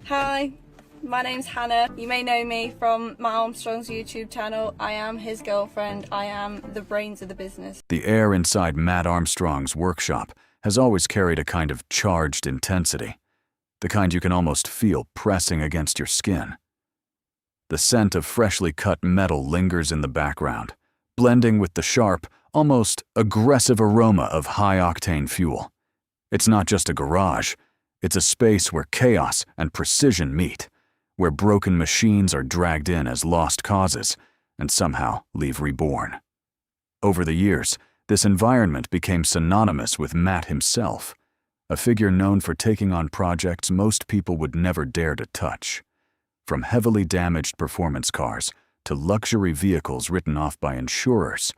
Hi, my name's Hannah. You may know me from Mat Armstrong's YouTube channel. I am his girlfriend. I am the brains of the business. The air inside Mat Armstrong's workshop has always carried a kind of charged intensity, the kind you can almost feel pressing against your skin. The scent of freshly cut metal lingers in the background, blending with the sharp, almost aggressive aroma of high-octane fuel. It's not just a garage, it's a space where chaos and precision meet, where broken machines are dragged in as lost causes and somehow leave reborn. Over the years, this environment became synonymous with Mat himself, a figure known for taking on projects most people would never dare to touch. From heavily damaged performance cars to luxury vehicles written off by insurers,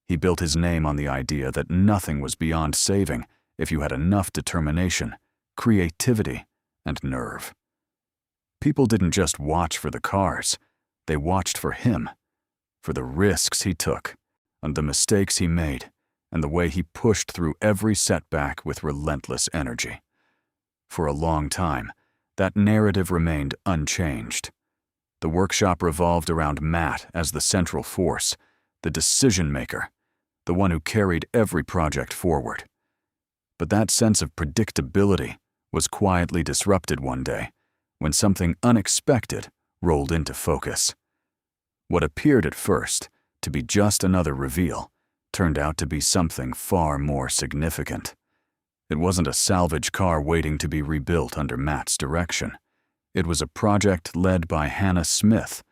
he built his name on the idea that nothing was beyond saving if you had enough determination, creativity, and nerve. People didn't just watch for the cars, they watched for him, for the risks he took, and the mistakes he made, and the way he pushed through every setback with relentless energy. For a long time, that narrative remained unchanged. The workshop revolved around Mat as the central force, the decision-maker, the one who carried every project forward. But that sense of predictability was quietly disrupted one day when something unexpected rolled into focus. What appeared at first to be just another reveal turned out to be something far more significant. It wasn't a salvage car waiting to be rebuilt under Mat's direction. It was a project led by Hannah Smith,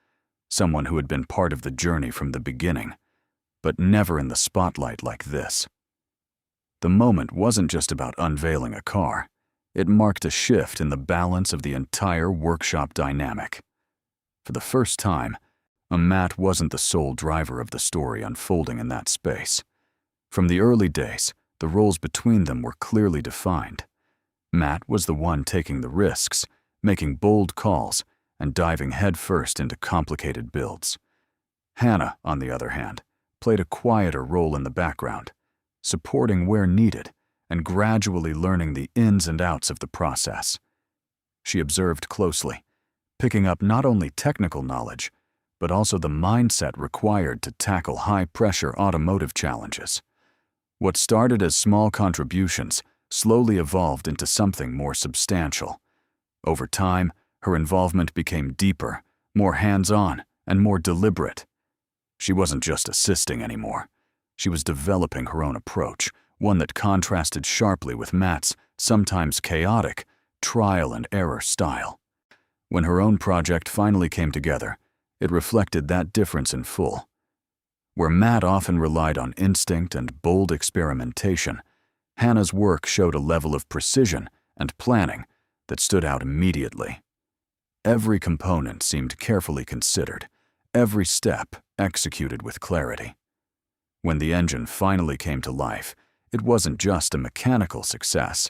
someone who had been part of the journey from the beginning, but never in the spotlight like this. The moment wasn't just about unveiling a car. It marked a shift in the balance of the entire workshop dynamic. For the first time, Mat wasn't the sole driver of the story unfolding in that space. From the early days, the roles between them were clearly defined. Mat was the one taking the risks, making bold calls, and diving headfirst into complicated builds. Hannah, on the other hand, played a quieter role in the background, supporting where needed and gradually learning the ins and outs of the process. She observed closely, picking up not only technical knowledge, but also the mindset required to tackle high-pressure automotive challenges. What started as small contributions slowly evolved into something more substantial. Over time, her involvement became deeper, more hands-on, and more deliberate. She wasn't just assisting anymore. She was developing her own approach, one that contrasted sharply with Mat's sometimes chaotic trial-and-error style. When her own project finally came together, it reflected that difference in full. Where Mat often relied on instinct and bold experimentation, Hannah's work showed a level of precision and planning that stood out immediately. Every component seemed carefully considered, every step executed with clarity. When the engine finally came to life, it wasn't just a mechanical success.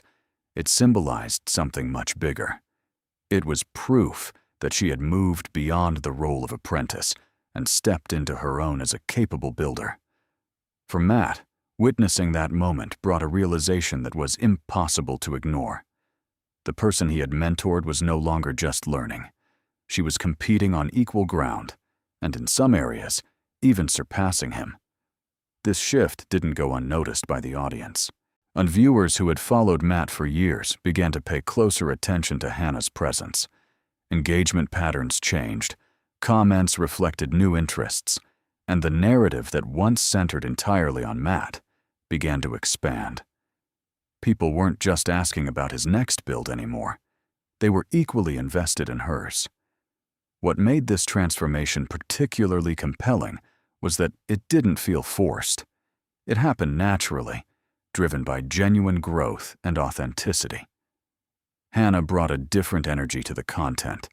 It symbolized something much bigger. It was proof that she had moved beyond the role of apprentice and stepped into her own as a capable builder. For Mat, witnessing that moment brought a realization that was impossible to ignore. The person he had mentored was no longer just learning. She was competing on equal ground, and in some areas, even surpassing him. This shift didn't go unnoticed by the audience, and viewers who had followed Mat for years began to pay closer attention to Hannah's presence. Engagement patterns changed, comments reflected new interests, and the narrative that once centered entirely on Mat began to expand. People weren't just asking about his next build anymore. They were equally invested in hers. What made this transformation particularly compelling was that it didn't feel forced. It happened naturally, driven by genuine growth and authenticity. Hannah brought a different energy to the content,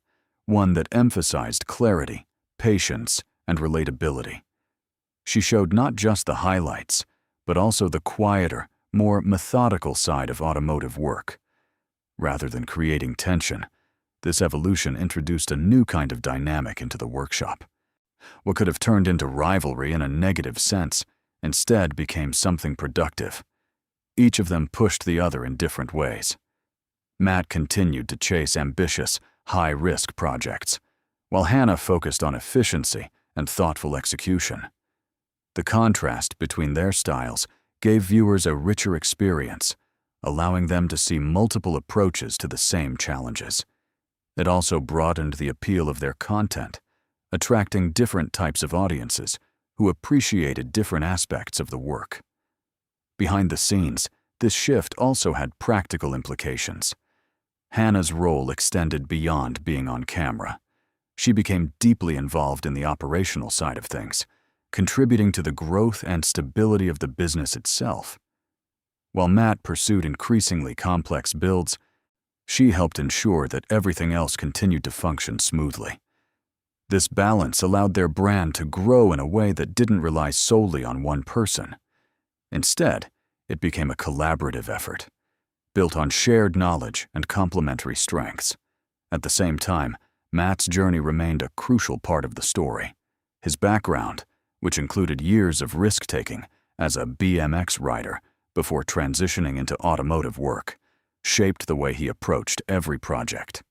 one that emphasized clarity, patience, and relatability. She showed not just the highlights, but also the quieter, more methodical side of automotive work. Rather than creating tension, this evolution introduced a new kind of dynamic into the workshop. What could have turned into rivalry in a negative sense instead became something productive. Each of them pushed the other in different ways. Mat continued to chase ambitious, high-risk projects, while Hannah focused on efficiency and thoughtful execution. The contrast between their styles gave viewers a richer experience, allowing them to see multiple approaches to the same challenges. It also broadened the appeal of their content, attracting different types of audiences who appreciated different aspects of the work. Behind the scenes, this shift also had practical implications. Hannah's role extended beyond being on camera. She became deeply involved in the operational side of things, contributing to the growth and stability of the business itself. While Mat pursued increasingly complex builds, she helped ensure that everything else continued to function smoothly. This balance allowed their brand to grow in a way that didn't rely solely on one person. Instead, it became a collaborative effort, built on shared knowledge and complementary strengths. At the same time, Mat's journey remained a crucial part of the story. His background, which included years of risk-taking as a BMX rider before transitioning into automotive work, shaped the way he approached every project.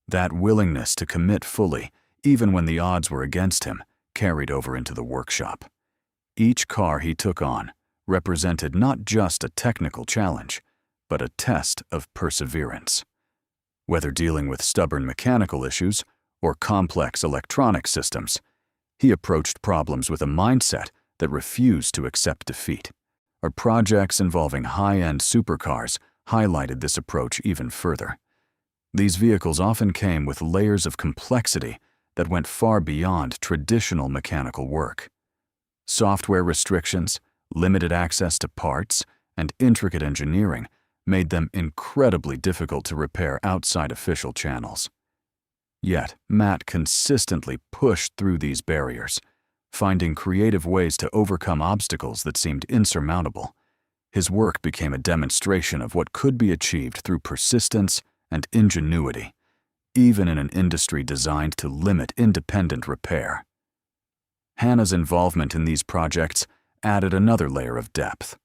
That willingness to commit fully, even when the odds were against him, carried over into the workshop. Each car he took on represented not just a technical challenge, but a test of perseverance. Whether dealing with stubborn mechanical issues or complex electronic systems, he approached problems with a mindset that refused to accept defeat. Our projects involving high-end supercars highlighted this approach even further. These vehicles often came with layers of complexity that went far beyond traditional mechanical work. Software restrictions, limited access to parts, and intricate engineering made them incredibly difficult to repair outside official channels. Yet, Mat consistently pushed through these barriers, finding creative ways to overcome obstacles that seemed insurmountable. His work became a demonstration of what could be achieved through persistence and ingenuity, even in an industry designed to limit independent repair. Hannah's involvement in these projects added another layer of depth.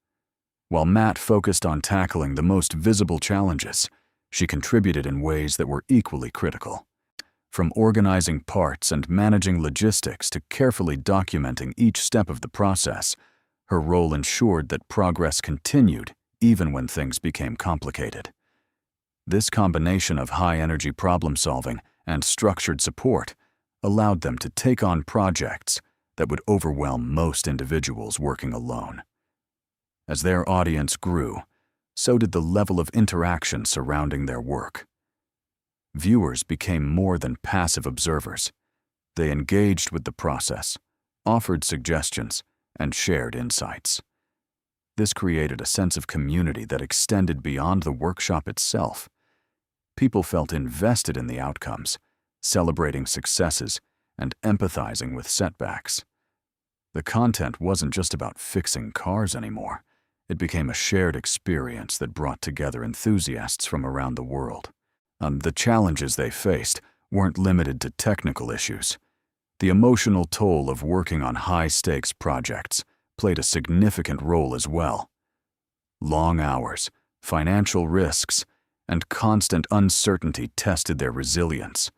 While Mat focused on tackling the most visible challenges, she contributed in ways that were equally critical. From organizing parts and managing logistics to carefully documenting each step of the process, her role ensured that progress continued even when things became complicated. This combination of high-energy problem-solving and structured support allowed them to take on projects that would overwhelm most individuals working alone. As their audience grew, so did the level of interaction surrounding their work. Viewers became more than passive observers. They engaged with the process, offered suggestions, and shared insights. This created a sense of community that extended beyond the workshop itself. People felt invested in the outcomes, celebrating successes and empathizing with setbacks. The content wasn't just about fixing cars anymore. It became a shared experience that brought together enthusiasts from around the world. The challenges they faced weren't limited to technical issues. The emotional toll of working on high-stakes projects played a significant role as well. Long hours, financial risks, and constant uncertainty tested their resilience.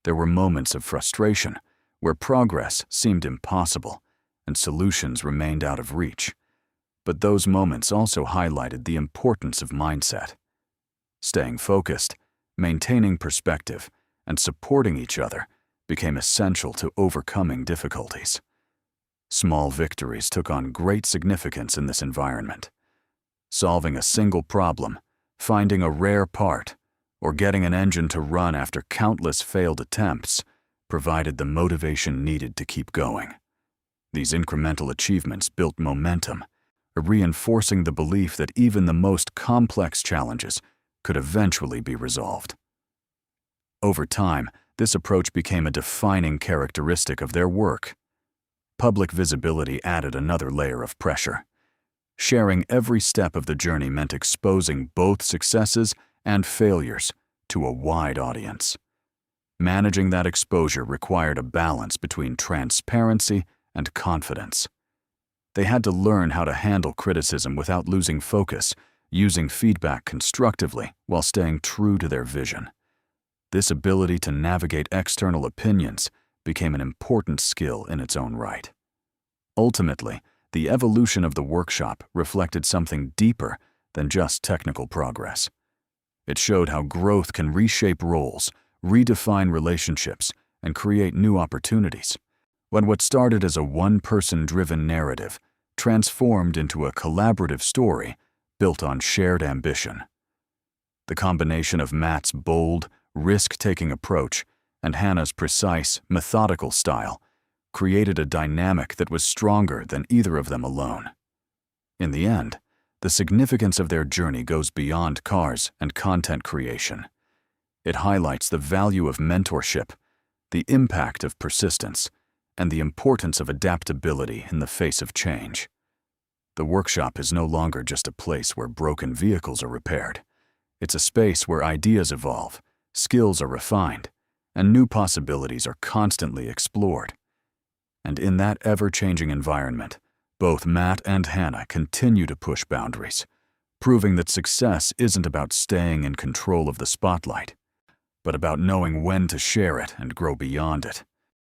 There were moments of frustration where progress seemed impossible and solutions remained out of reach. But those moments also highlighted the importance of mindset. Staying focused, maintaining perspective, and supporting each other became essential to overcoming difficulties. Small victories took on great significance in this environment. Solving a single problem, finding a rare part, or getting an engine to run after countless failed attempts provided the motivation needed to keep going. These incremental achievements built momentum, reinforcing the belief that even the most complex challenges could eventually be resolved. Over time, this approach became a defining characteristic of their work. Public visibility added another layer of pressure. Sharing every step of the journey meant exposing both successes and failures to a wide audience. Managing that exposure required a balance between transparency and confidence. They had to learn how to handle criticism without losing focus, using feedback constructively while staying true to their vision. This ability to navigate external opinions became an important skill in its own right. Ultimately, the evolution of the workshop reflected something deeper than just technical progress. It showed how growth can reshape roles, redefine relationships, and create new opportunities. When what started as a one-person-driven narrative transformed into a collaborative story built on shared ambition. The combination of Mat's bold, risk-taking approach and Hannah's precise, methodical style created a dynamic that was stronger than either of them alone. In the end, the significance of their journey goes beyond cars and content creation. It highlights the value of mentorship, the impact of persistence, and the importance of adaptability in the face of change. The workshop is no longer just a place where broken vehicles are repaired. It's a space where ideas evolve, skills are refined, and new possibilities are constantly explored. And in that ever-changing environment, both Mat and Hannah continue to push boundaries, proving that success isn't about staying in control of the spotlight, but about knowing when to share it and grow beyond it.